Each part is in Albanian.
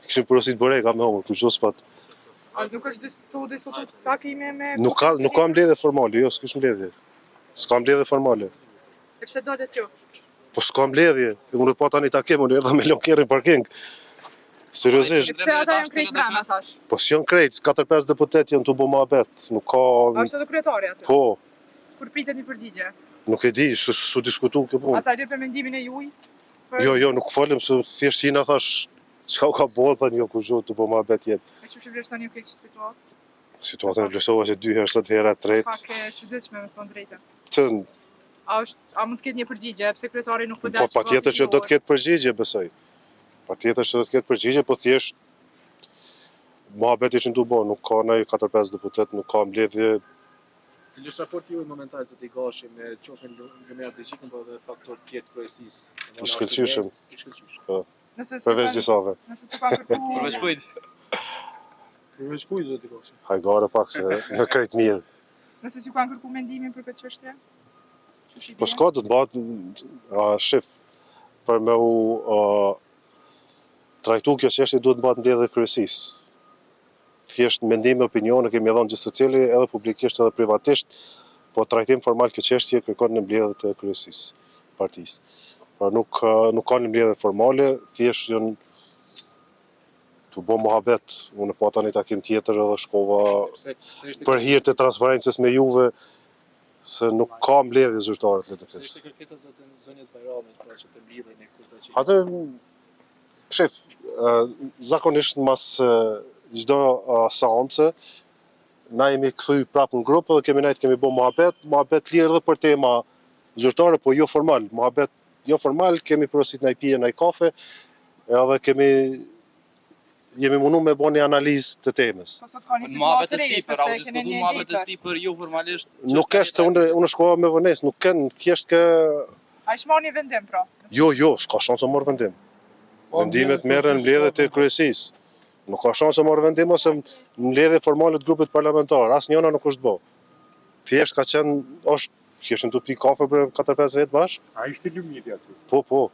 Kishim porosit Boreka me homër, kështu s'pat. A nuk është tu diskutu takime me... Nuk ka mbledhje formale, jo, s'kish mbledhje. S'ka mbledhje formale. E pse dolet ju? Po s'ka mbledhje, unë pa tani takim, unë erdha me lonkerrin parking. Seriozisht. E pse ata janë krejt brenda thash? Po s'janë krejt, 4-5 deputet janë tu bo mohabet, nuk ka... A është edhe kryetari aty? Po, Kur pritet një përgjigje? nuk e di, s'u diskutu kjo punë. Ata lype mendimin e juj? Jo, nuk falem, se thjesht jina thash, çka u ka bo, thënë jo, kur gjohë të bo mohabet jetë. E që vlerëson një këtë situatë? Situatën e vlerësova që 2 herë, 7 herë, 3. Pak e çuditshme me thonë drejtën. Të, A mund të ketë një përgjigje, pse kryetari nuk po del? po patjetër që do të ketë përgjigje, besoj. Patjetër që do të ketë përgjigje, po thjesht mohabeti që ndu bo, nuk ka ndaj 4-5 deputet, nuk ka mbledhje. Cili është raporti juaj momental zoti i Gashi me qofën Lumea Dëgjikën po dhe faktor tjetër kryesisë? I shkëlqyshëm. Po. Nëse Përveç disave. Nëse s'u ka kërku... Përveç kujt? Përveç kujt zoti Gashi? Hajgare pak se në krejt mirë. Nëse s'u kanë kërku mendimin për këtë çështje? Po s'ka do të bëhet shif për me u trajtu kjo çështje duhet të bëhet mbledhje kryesisë. Thjesht mendime, opinione kemi dhënë gjithë secili, edhe publikisht edhe privatisht, po trajtim formal kjo çështje kërkon në mbledhje të kryesisë partisë. Pra nuk ka një mbledhje formale, thjesht janë të bo mohabet. Unë pa tani takim tjetër edhe shkova për hir të transparencës me juve, se nuk ka mbledhje zyrtare le të them. Ishte kërkesa e zonjës Bajramit pra që të mbledhen e kushdo që... Atë, shef, zakonisht mas çdo seance, na jemi kthy prapë në grup dhe kemi bo mohabet lirë edhe për tema zyrtare, po jo formal. Mohabet jo formal, kemi porosit ndaj pije, ndaj kafe, edhe jemi mundu me bo një analizë të temës. Po sot ka një situatë të re, sepse keni një mohabet e sipër jo formalisht. Nuk është se unë shkova me vonesë, nuk kanë thjesht që... A ish marrë një vendim, pra? Jo, s'ka shansë të marrë vendim. Vendimet merren në mbledhjet e kryesisë. Nuk ka shansë të marrë vendim ose mbledhje formale të grupit parlamentar, asnjëna nuk është bë. Thjesht ka qenë, kishin tu pi kafe për 4-5 vetë bashkë. A ishte Lumiti aty? Po.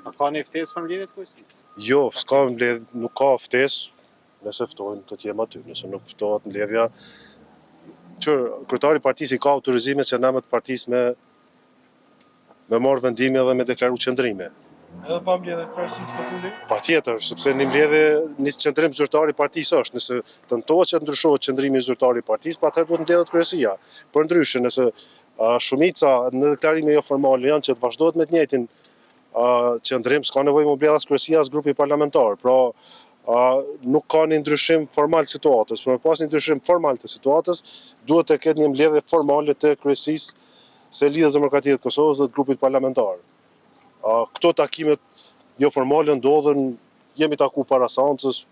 A ka një ftesë për mbledhjet kryesisë? Jo, s'ka mbledhje, nuk ka ftesë, nëse ftojnë të jem aty, nëse nuk ftohet mbledhja. Kryetari i partisë ka autorizimin që nëmët partisë me marrë vendime dhe me deklaru qëndrime. Edhe pa mbledhje kryesisë po tuli? Patjetër, sepse një mbledhje, një qëndrim zyrtari i partisë është, nëse tentohet që ndryshohet qëndrimi zyrtari i partisë, atëherë duhet mbledhet kryesia. Përndryshe, nëse shumica në deklarime jo formale janë që të vazhdohet me të njëjtin qëndrim, s'ka nevojë me mbledh as kryesia as grupi parlamentar. Pra, nuk ka një ndryshim formal të situatës. Për me pas një ndryshim formal të situatës, duhet të ketë një mbledhje formale të kryesisë së Lidhjes Demokratike të Kosovës dhe të grupit parlamentar. Këto takimet jo formale ndodhen, jemi taku para seancës,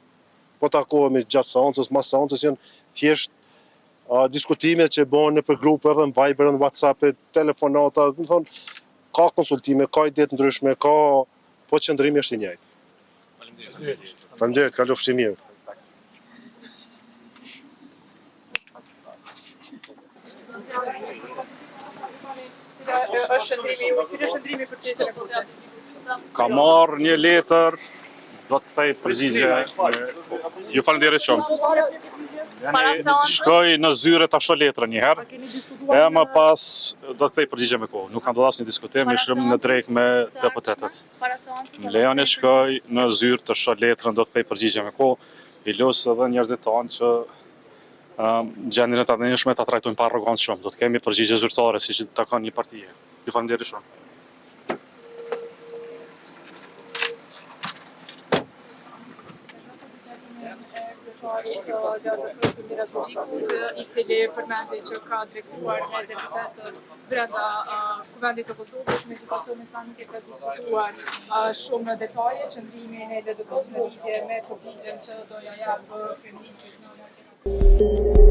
po takohemi gjatë seancës, mas seancës janë thjesht diskutimet që bëhen nëpër grupe edhe në Viber, në WhatsApp, telefonata, do të thonë, ka konsultime, ka ide të ndryshme, po qëndrimi është i njëjtë. Faleminderit, kalofshi mirë. Cili është shëndrimi për pjesën e fundit? Ka marrë një letër, do të kthej përgjigje. Ju falenderoj shumë. Shkoj në zyre ta shoh letrën një herë. E më pas do të kthej përgjigje me kohë. Nuk ka ndodhur asnjë diskutim, ishim në drejt me deputetët. Më lejoni shkoj në zyrë të shoh letrën, do të kthej përgjigje me kohë. I los edhe njerëzit tanë që gjendjen e të njëshme ta trajtojnë pa arrogancë shumë. Do të kemi përgjigje zyrtare siç i takon një partie. Ju falenderoj shumë. I cili përmendi që ka drejtuar me deputetët brenda Kuvendit të Kosovës, me departamentin tanë nuk e ka diskutuar shumë në detaje qëndrimin e DDP-s në lidhje me përgjigjen që do ja jap kryeministri.